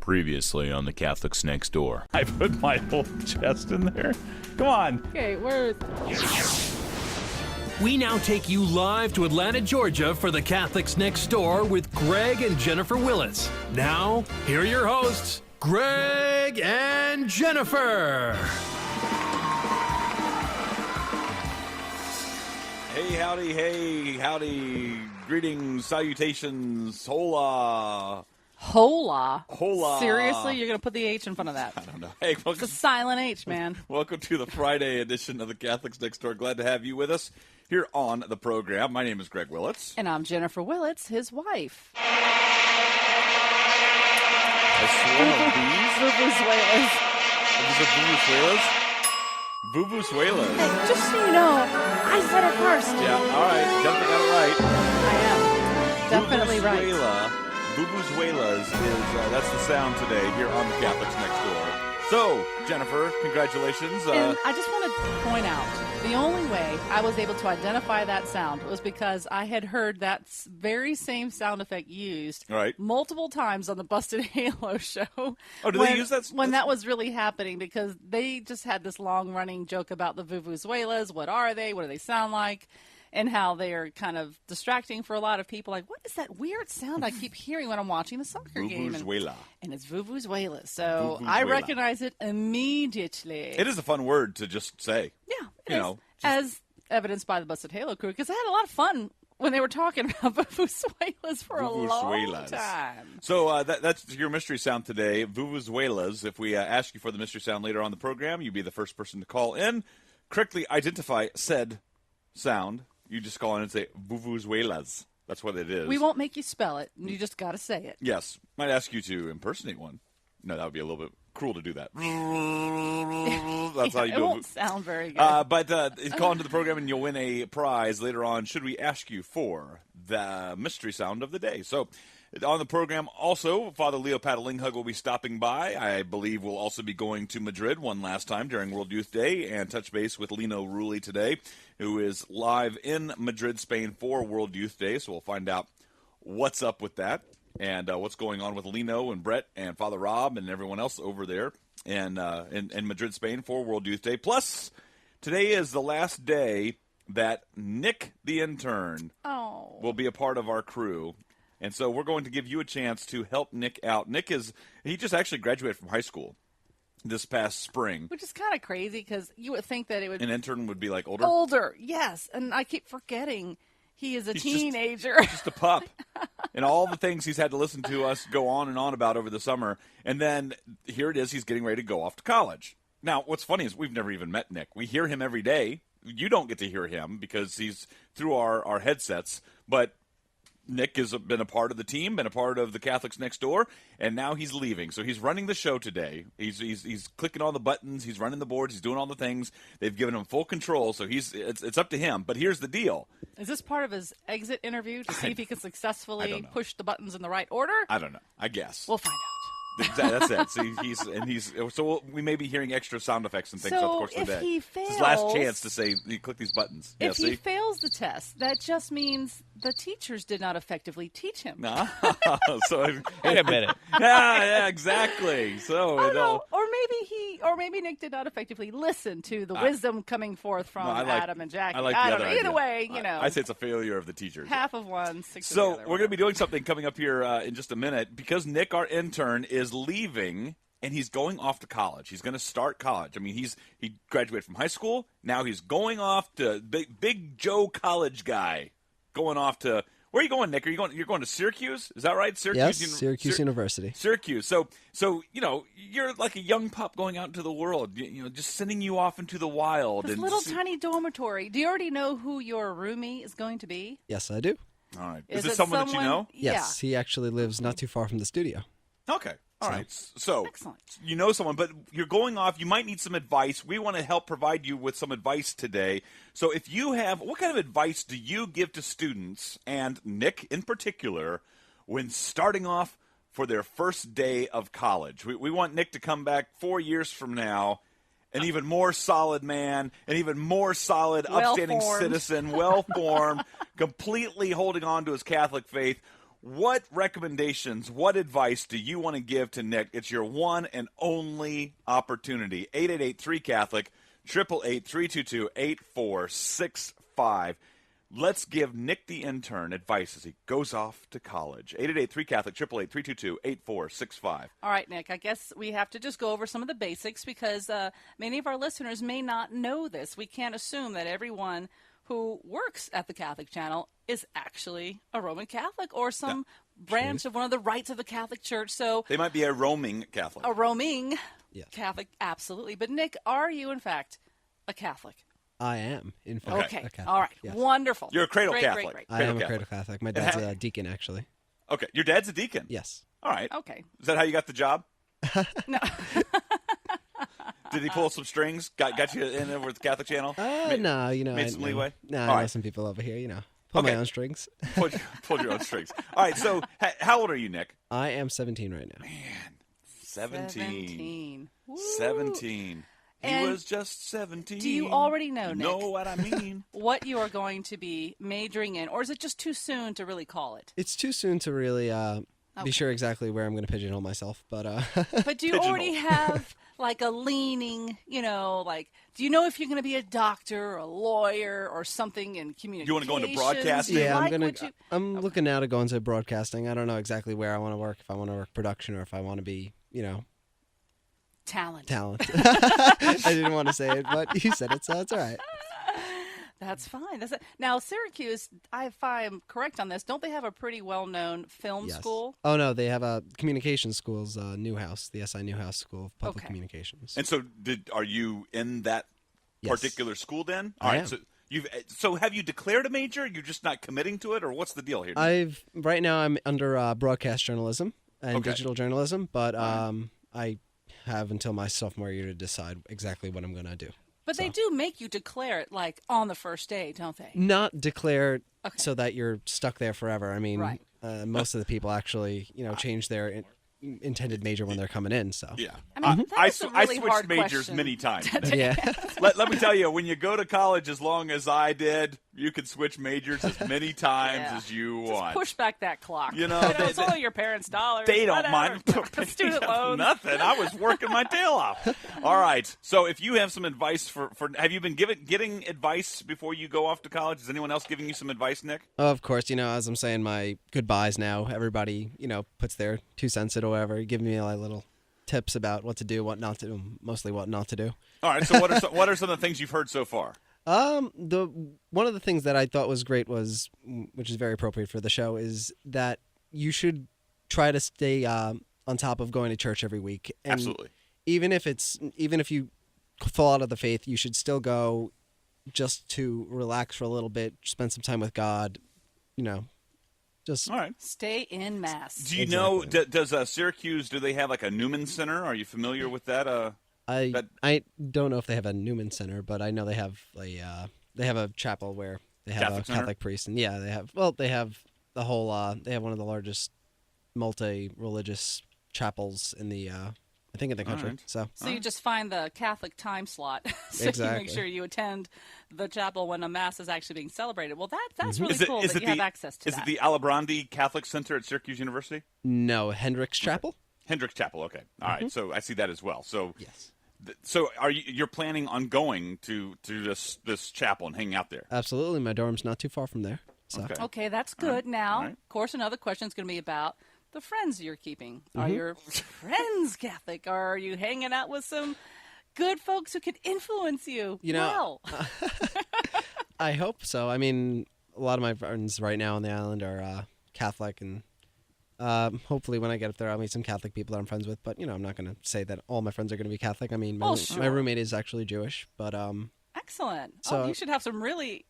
Previously on the Catholics Next Door. I put my whole chest in there. Come on. Okay, where is it? We now take you live to Atlanta, Georgia for the Catholics Next Door with Greg and Jennifer Willis. Now, here are your hosts, Greg and Jennifer. Hey, howdy. Greetings, salutations, hola. Hola. Hola. Seriously? You're going to put the H in front of that? I don't know. Hey, It's a silent H, man. welcome to the Friday edition of the Catholics Next Door. Glad to have you with us here on the program. My name is Greg Willits. And I'm Jennifer Willits, his wife. A swarm of bees? Vuvuzuelas. Is it Vuvuzuelas? Hey, just so you know, I said it first. Yeah, all right. Jennifer got it right. I am. Definitely right. Vuvuzuelas is, that's the sound today here on the Catholics Next Door. So, Jennifer, congratulations. And I just want to point out, the only way I was able to identify that sound was because I had heard that very same sound effect used multiple times on the Busted Halo show. Oh, did they use that? When that was really happening, because they just had this long-running joke about the Vuvuzuelas. What are they? What do they sound like? And how they are kind of distracting for a lot of people. Like, what is that weird sound I keep hearing when I'm watching the soccer game? And it's Vuvuzuela. So Vuvuzuela. I recognize it immediately. It is a fun word to just say. Yeah, it is. As evidenced by the Busted Halo crew, because I had a lot of fun when they were talking about Vuvuzuelas for a long time. So that's your mystery sound today, Vuvuzuelas. If we ask you for the mystery sound later on the program, you'd be the first person to call in, correctly identify said sound. You just call in and say Vuvuzuelas. That's what it is. We won't make you spell it. You just got to say it. Yes. Might ask you to impersonate one. No, that would be a little bit cruel to do that. That's how you do it. It won't sound very good. But call into the program and you'll win a prize later on should we ask you for the mystery sound of the day. So on the program also, Father Leo Patalinghug will be stopping by. I believe we'll also be going to Madrid one last time during World Youth Day and touch base with Lino Rulli today, who is live in Madrid, Spain for World Youth Day. So we'll find out what's up with that and what's going on with Lino and Brett and Father Rob and everyone else over there in Madrid, Spain for World Youth Day. Plus, today is the last day that Nick the intern will be a part of our crew. And so we're going to give you a chance to help Nick out. He just actually graduated from high school this past spring. Which is kind of crazy because you would think that it would... An intern would be like older? Older, yes. And I keep forgetting he is he's teenager. Just a pup. And all the things he's had to listen to us go on and on about over the summer. And then here it is, he's getting ready to go off to college. Now, what's funny is we've never even met Nick. We hear him every day. You don't get to hear him because he's through our headsets. But Nick has been a part of the team, been a part of the Catholics Next Door, and now he's leaving. So he's running the show today. He's clicking all the buttons. He's running the boards. He's doing all the things. They've given him full control, so it's up to him. But here's the deal. Is this part of his exit interview to see if he can successfully push the buttons in the right order? I don't know. I guess. We'll find out. That's it. So we may be hearing extra sound effects and things over the course of the day. He fails, it's his last chance to say, you click these buttons. If he fails the test, that just means the teachers did not effectively teach him. So wait a minute. Yeah, exactly. So or maybe Nick did not effectively listen to the wisdom coming forth from Adam and Jackie. I don't know. Either way, I say it's a failure of the teachers. Half of one, six of the the other. So we're going to be doing something coming up here in just a minute because Nick, our intern, is leaving and he's going off to college. He's going to start college. I mean, he graduated from high school. Now he's going off to Big Joe college guy. Going off to where are you going, Nick? You're going to Syracuse? Is that right? Syracuse. Yes, Syracuse University. Syracuse. So you're like a young pup going out into the world. Just sending you off into the wild. This little tiny dormitory. Do you already know who your roomie is going to be? Yes, I do. All right. Is it someone that you know? Yes, he actually lives not too far from the studio. Okay. All right. So excellent. You know someone, but you're going off. You might need some advice. We want to help provide you with some advice today. So if you have, what kind of advice do you give to students, and Nick in particular, when starting off for their first day of college? We want Nick to come back 4 years from now an even more solid man, an even more solid, upstanding citizen, well-formed, completely holding on to his Catholic faith. What recommendations, what advice do you want to give to Nick? It's your one and only opportunity. 888-3-CATHOLIC, 888-322-8465. Let's give Nick the intern advice as he goes off to college. 888-3-CATHOLIC, 888-322-8465. All right, Nick, I guess we have to just go over some of the basics because many of our listeners may not know this. We can't assume that everyone who works at the Catholic Channel is actually a Roman Catholic or some branch of one of the rites of the Catholic Church. So They might be a roaming Catholic. a roaming Catholic, absolutely. But Nick, are you in fact a Catholic? I am, in fact, Okay. a Catholic. All right. Yes. Wonderful. You're a cradle Great, Catholic. Great. I am a cradle Catholic. My dad's a deacon, actually. Okay, your dad's a deacon? Yes. All right. Okay. Is that how you got the job? No. Did he pull some strings? Got you in there with the Catholic Channel? No, made some leeway? No, All I know right. some people over here, pull my Okay. own strings. Pulled your own strings. All right, so how old are you, Nick? I am 17 right now. 17. Woo. 17. He And was just 17. do you already know, Nick? Know what I mean? What you are going to be majoring in, or is it just too soon to really call it? It's too soon to really be sure exactly where I'm going to pigeonhole myself, but But do you already have like a leaning, do you know if you're going to be a doctor or a lawyer or something in communications? You wanna go into broadcasting? yeah, Like, I'm looking now to go into broadcasting. I don't know exactly where I want to work. If I want to work production or if I want to be, talent. I didn't want to say it, but you said it, so it's all right. That's fine. Now, Syracuse, if I'm correct on this, don't they have a pretty well-known film Yes. school? Oh no, they have a communication school's Newhouse, the SI Newhouse School of Public Okay. Communications. And so are you in that Yes. particular school then? I am. So have you declared a major? You're just not committing to it, or what's the deal here? Right now I'm under broadcast journalism and Okay. digital journalism, but I have until my sophomore year to decide exactly what I'm going to do. But they do make you declare it like on the first day, don't they? Not declare Okay. so that you're stuck there forever. I mean, Right. Most of the people actually, change their intended major when they're coming in. So I mean, that's a really switched hard majors question. many times. yeah, let me tell you, when you go to college as long as I did, you can switch majors as many times Yeah. as you Just want. push back that clock. They- it's all your parents' dollars. They don't whatever. mind. Student loans. Nothing. I was working my tail off. All right. So if you have some advice for have you been getting advice before you go off to college? Is anyone else giving you some advice, Nick? of course, as I'm saying my goodbyes now, everybody, puts their 2 cents in or whatever, give me like little tips about what to do, what not to do, mostly what not to do. All right. So what are some of the things you've heard so far? One of the things that I thought was great was, which is very appropriate for the show, is that you should try to stay on top of going to church every week. And Absolutely. Even if you fall out of the faith, you should still go just to relax for a little bit, spend some time with God, just All right. Stay in mass. Do you know, does Syracuse, do they have like a Newman Center? Are you familiar with that? I don't know if they have a Newman Center, but I know they have a chapel where they have Catholic a Center? Catholic priest, and they have the whole they have one of the largest multi-religious chapels in the I think in the country. right. So So you just find the Catholic time slot, so you Exactly. make sure you attend the chapel when a mass is actually being celebrated. Well, that's really Is it, cool is that it you the, have access to is that. it the Alabrandi Catholic Center at Syracuse University? no, Hendricks Chapel. Hendricks Chapel. Okay. All right. So I see that as well. So Yes, So are you're planning on going to this chapel and hanging out there? absolutely. My dorm's not too far from there. So Okay. Okay, that's good. Now, All right. of course, another question is going to be about the friends you're keeping. Are Mm-hmm. your friends Catholic? Or are you hanging out with some good folks who could influence you? know, well, I hope so. I mean, a lot of my friends right now on the island are Catholic, and hopefully when I get up there, I'll meet some Catholic people that I'm friends with. But I'm not going to say that all my friends are going to be Catholic. I mean, my sure. roommate is actually Jewish, but excellent. So- you should have some really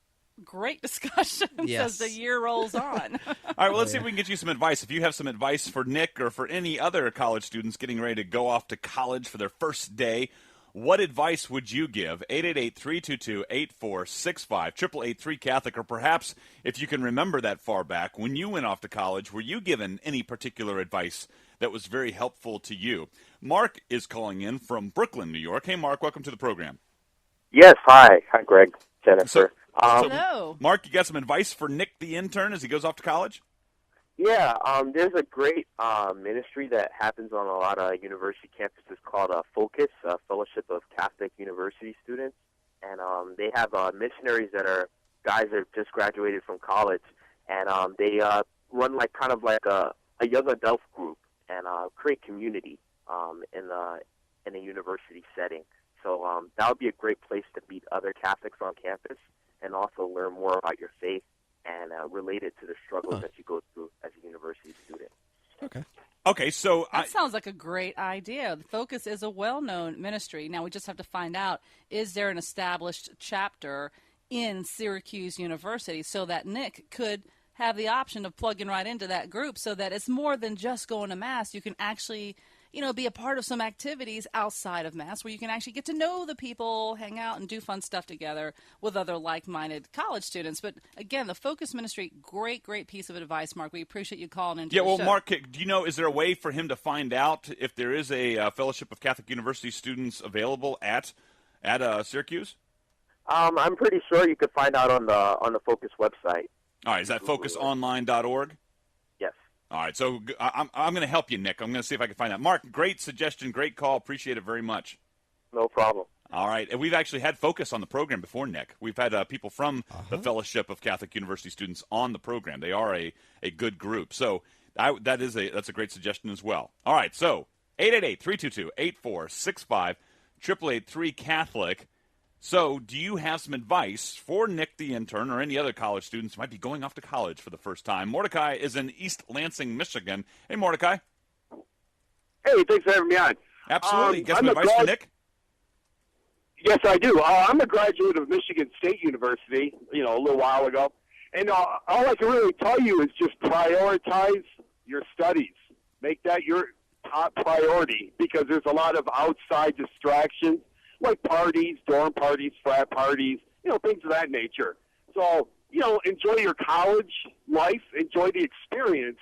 great discussions Yes. as the year rolls on. All right, well, let's see if we can get you some advice. If you have some advice for Nick or for any other college students getting ready to go off to college for their first day, what advice would you give? 888-322-8465, 888-3-CATHOLIC, or perhaps, if you can remember that far back, when you went off to college, were you given any particular advice that was very helpful to you? Mark is calling in from Brooklyn, New York. Hey, Mark, welcome to the program. Yes, hi. Hi, Greg, Jennifer. Hello. Mark, you got some advice for Nick the intern as he goes off to college? Yeah, there's a great ministry that happens on a lot of university campuses called Focus, Fellowship of Catholic University Students. And they have missionaries that are guys that have just graduated from college. And they run like kind of like a young adult group and create community in a university setting. So that would be a great place to meet other Catholics on campus and also learn more about your faith and relate it to the struggles that you go through as a university student. Okay. Okay, so That sounds like a great idea. The Focus is a well-known ministry. Now we just have to find out, is there an established chapter in Syracuse University so that Nick could have the option of plugging right into that group so that it's more than just going to Mass. You can actually, be a part of some activities outside of Mass where you can actually get to know the people, hang out, and do fun stuff together with other like-minded college students. But again, the Focus Ministry, great piece of advice, Mark. We appreciate you calling into the show. Mark, do you know, is there a way for him to find out if there is a Fellowship of Catholic University students available at Syracuse? I'm pretty sure you could find out on the Focus website. All right, is that focusonline.org? Yes. All right, so I'm going to help you, Nick. I'm going to see if I can find that. Mark, great suggestion, great call. Appreciate it very much. No problem. All right, and we've actually had Focus on the program before, Nick. We've had people from the Fellowship of Catholic University Students on the program. They are a good group. So that's a great suggestion as well. All right, so 888-322-8465, 888-3-CATHOLIC. So, do you have some advice for Nick the intern or any other college students who might be going off to college for the first time? Mordecai is in East Lansing, Michigan. Hey, Mordecai. Hey, thanks for having me on. Absolutely. Got some I'm advice for Nick? Yes, I do. I'm a graduate of Michigan State University, a little while ago. And all I can really tell you is just prioritize your studies. Make that your top priority because there's a lot of outside distractions like parties, dorm parties, frat parties, things of that nature. So, enjoy your college life, enjoy the experience,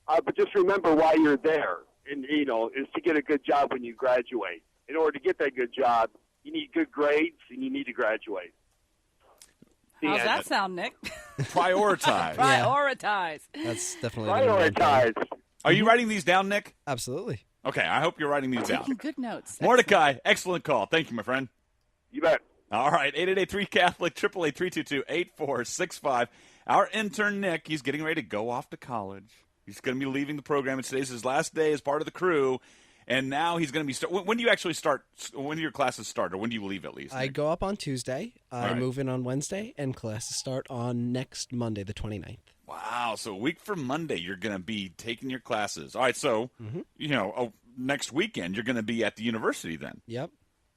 but just remember why you're there. And, is to get a good job when you graduate. In order to get that good job, you need good grades and you need to graduate. How's that sound, Nick? Prioritize. Prioritize. That's definitely Prioritize. Are you writing these down, Nick? Absolutely. Okay, I hope you're writing these down. Taking good notes. Mordecai, excellent call. Thank you, my friend. You bet. All right, 888-3-CATHOLIC, 888-322-8465. Our intern, Nick, he's getting ready to go off to college. He's going to be leaving the program, and today's his last day as part of the crew. And now he's going to be when do you actually start? When do your classes start, or when do you leave at least? I go up on Tuesday. I right. move in on Wednesday, and classes start on next Monday, the 29th. Wow, so a week from Monday, you're going to be taking your classes. All right, so, next weekend, you're going to be at the university then. Yep.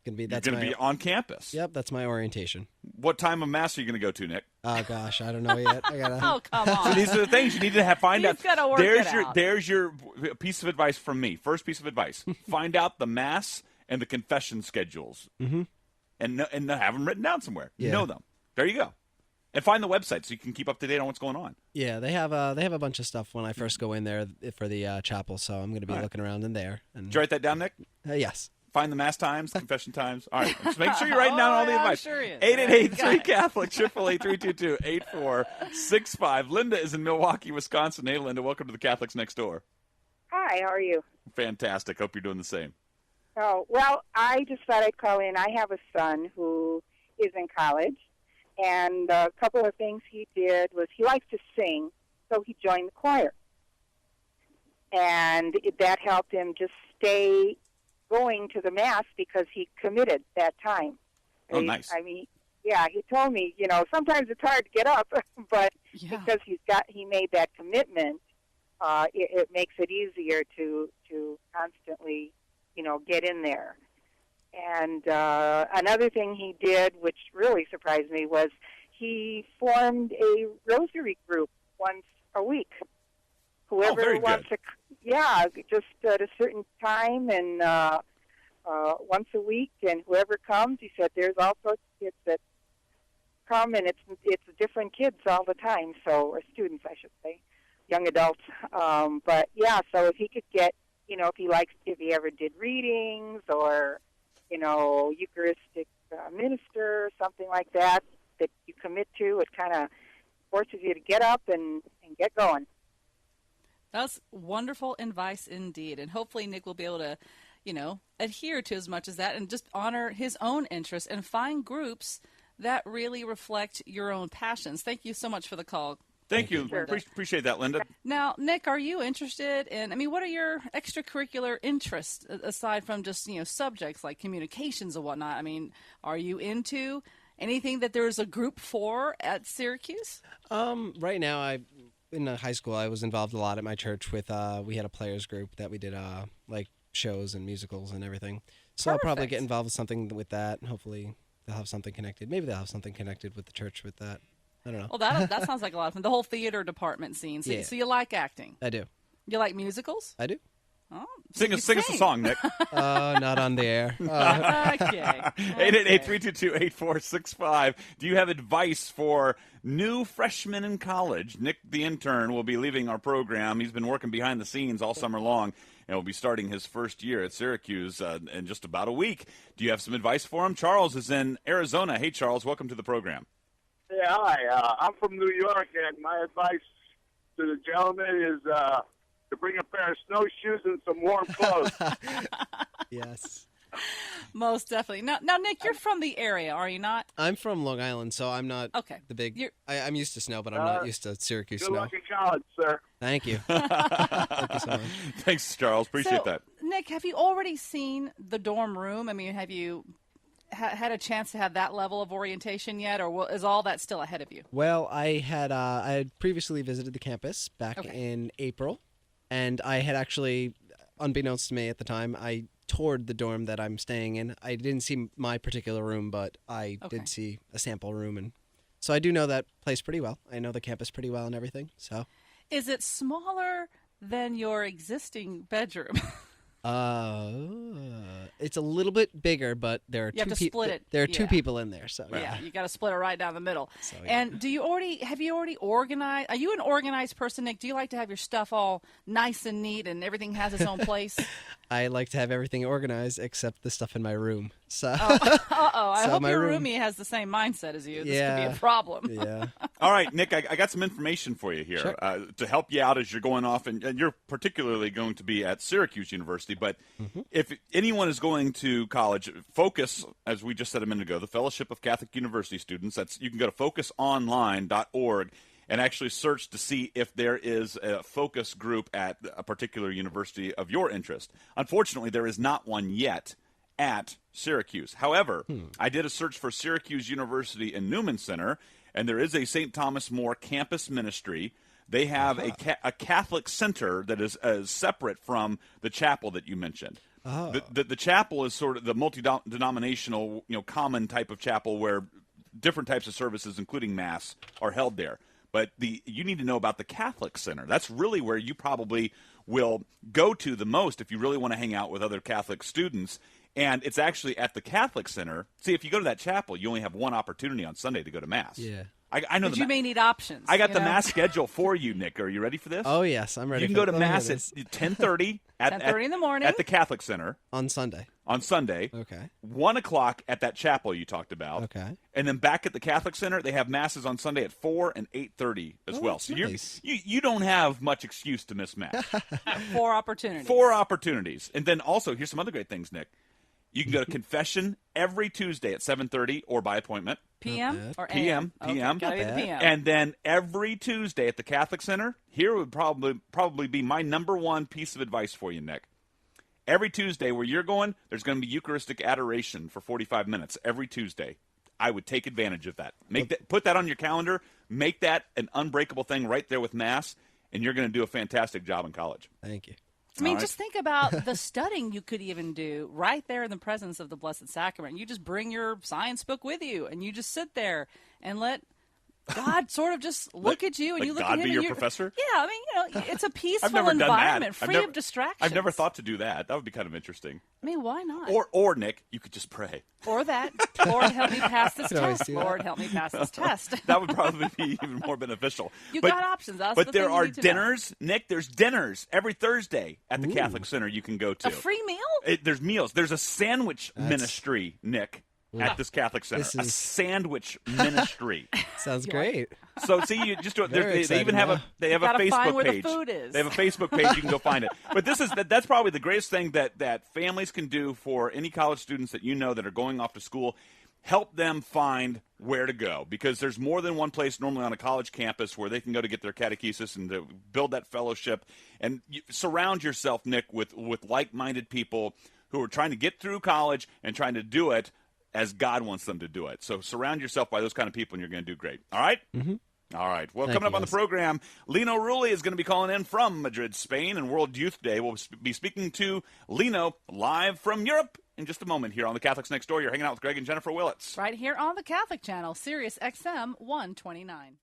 You're going to be on campus. Yep, that's my orientation. What time of Mass are you going to go to, Nick? Oh, gosh, I don't know yet. Oh, come on. So these are the things you need to find out. He's gotta work it out. There's your piece of advice from me. First piece of advice. Find out the Mass and the confession schedules. Mm-hmm. And have them written down somewhere. Yeah. Know them. There you go. And find the website so you can keep up to date on what's going on. Yeah, they have a bunch of stuff when I first go in there for the chapel, so I'm going to be looking around in there. And, Did you write that down, Nick? Yes. Find the Mass times, confession times. All right, just make sure you're writing down all the advice. Sure is. 888-3-CATHOLIC, 888-322-8465. Linda is in Milwaukee, Wisconsin. Hey, Linda, welcome to the Catholics Next Door. Hi, how are you? Fantastic. Hope you're doing the same. Oh, well, I just thought I'd call in. I have a son who is in college, and a couple of things he did was he likes to sing, so he joined the choir. And that helped him just stay going to the Mass because he committed that time. Oh, nice. I mean, yeah, he told me, sometimes it's hard to get up, but because he made that commitment, it makes it easier to constantly, get in there. And another thing he did, which really surprised me, was he formed a rosary group once a week. Whoever wants to, just at a certain time and once a week, and whoever comes, he said, there's all sorts of kids that come, and it's different kids all the time, or students, I should say, young adults. But yeah, so if he could get, if he ever did readings or, Eucharistic minister or something like that you commit to, it kind of forces you to get up and get going. That's wonderful advice indeed. And hopefully Nick will be able to, adhere to as much as that and just honor his own interests and find groups that really reflect your own passions. Thank you so much for the call. Thank you. Appreciate that, Linda. Now, Nick, are you interested in, what are your extracurricular interests aside from just, subjects like communications and whatnot? Are you into anything that there's a group for at Syracuse? Right now, in high school, I was involved a lot at my church with, we had a players group that we did, like shows and musicals and everything. So I'll probably get involved with something with that, and hopefully they'll have something connected. Maybe they'll have something connected with the church with that. I don't know. Well, that sounds like a lot of fun. The whole theater department scene. So, so you like acting? I do. You like musicals? I do. Oh, sing us a song, Nick. Not on the air. Okay. 888-322-8465. Do you have advice for new freshmen in college? Nick, the intern, will be leaving our program. He's been working behind the scenes all summer long and will be starting his first year at Syracuse in just about a week. Do you have some advice for him? Charles is in Arizona. Hey, Charles, welcome to the program. Yeah, hi. I'm from New York, and my advice to the gentleman is to bring a pair of snowshoes and some warm clothes. Yes. Most definitely. Now, Nick, you're from the area, are you not? I'm from Long Island, so I'm not the big... I'm used to snow, but I'm not used to Syracuse good snow. Good luck in college, sir. Thank you. Thank you so much. Thanks, Charles. Appreciate that. Nick, have you already seen the dorm room? Have you... had a chance to have that level of orientation yet, or is all that still ahead of you? Well, I had previously visited the campus back in April, and I had actually, unbeknownst to me at the time, I toured the dorm that I'm staying in. I didn't see my particular room, but I did see a sample room, and so I do know that place pretty well. I know the campus pretty well and everything. So, is it smaller than your existing bedroom? It's a little bit bigger, but there are two people. There are two people in there, so yeah, you got to split it right down the middle. So, and have you already organized? Are you an organized person, Nick? Do you like to have your stuff all nice and neat and everything has its own place? I like to have everything organized except the stuff in my room. So, I hope your roomie has the same mindset as you. This could be a problem. Yeah. All right, Nick, I got some information for you here to help you out as you're going off, and you're particularly going to be at Syracuse University. But if anyone is going to college, Focus, as we just said a minute ago, the Fellowship of Catholic University Students, you can go to focusonline.org and actually search to see if there is a focus group at a particular university of your interest. Unfortunately, there is not one yet at Syracuse. However, I did a search for Syracuse University in Newman Center, and there is a St. Thomas More campus ministry. They have a Catholic center that is separate from the chapel that you mentioned. The chapel is sort of the multi-denominational, common type of chapel where different types of services, including Mass, are held there. But you need to know about the Catholic Center. That's really where you probably will go to the most if you really want to hang out with other Catholic students. And it's actually at the Catholic Center. See, if you go to that chapel, you only have one opportunity on Sunday to go to Mass. Yeah. I know but you may need options. I got the Mass schedule for you, Nick. Are you ready for this? Oh, yes, I'm ready. You can go to Mass at 10:30 10:30 in the morning at the Catholic Center. On Sunday. Okay. 1 o'clock at that chapel you talked about. Okay. And then back at the Catholic Center, they have Masses on Sunday at 4 and 8:30 as well. So nice. you don't have much excuse to miss Mass. 4 opportunities. 4 opportunities. And then also, here's some other great things, Nick. You can go to confession every Tuesday at 7:30 or by appointment. PM or PM? AM? PM. Gotta be the PM. And then every Tuesday at the Catholic Center, here would probably be my number one piece of advice for you, Nick. Every Tuesday where you're going, there's going to be Eucharistic adoration for 45 minutes every Tuesday. I would take advantage of that. Put that on your calendar. Make that an unbreakable thing right there with Mass, and you're going to do a fantastic job in college. Thank you. Just think about the studying you could even do right there in the presence of the Blessed Sacrament. You just bring your science book with you, and you just sit there and let God sort of just look at you, and you look God at him. Be and your professor? Yeah, it's a peaceful never done that. environment, free of distractions. I've never thought to do that. That would be kind of interesting. Why not? Or Nick, you could just pray. Or that. Lord, help me pass this always test. do that. Lord, help me pass this test. That would probably be even more beneficial. You got options. That's but the there thing you are need to dinners, Nick. There's dinners every Thursday at the Catholic Center you can go to. A free meal? There's meals. There's a sandwich ministry, Nick. at this Catholic center, This a is- sandwich ministry. Sounds great. So see, you just do it. Very They even excited have now. a they have a Gotta find Facebook where the page. food is. They have a Facebook page. You can go find it. But that's probably the greatest thing that families can do for any college students that you know that are going off to school. Help them find where to go, because there's more than one place normally on a college campus where they can go to get their catechesis and to build that fellowship. And surround yourself, Nick, with like-minded people who are trying to get through college and trying to do it as God wants them to do it. So surround yourself by those kind of people, and you're going to do great. All right? Mm-hmm. All right. Well, Thank coming up you, on the guys. program, Lino Rulli is going to be calling in from Madrid, Spain, and World Youth Day. We'll be speaking to Lino live from Europe in just a moment here on the Catholics Next Door. You're hanging out with Greg and Jennifer Willits. Right here on the Catholic Channel, Sirius XM 129.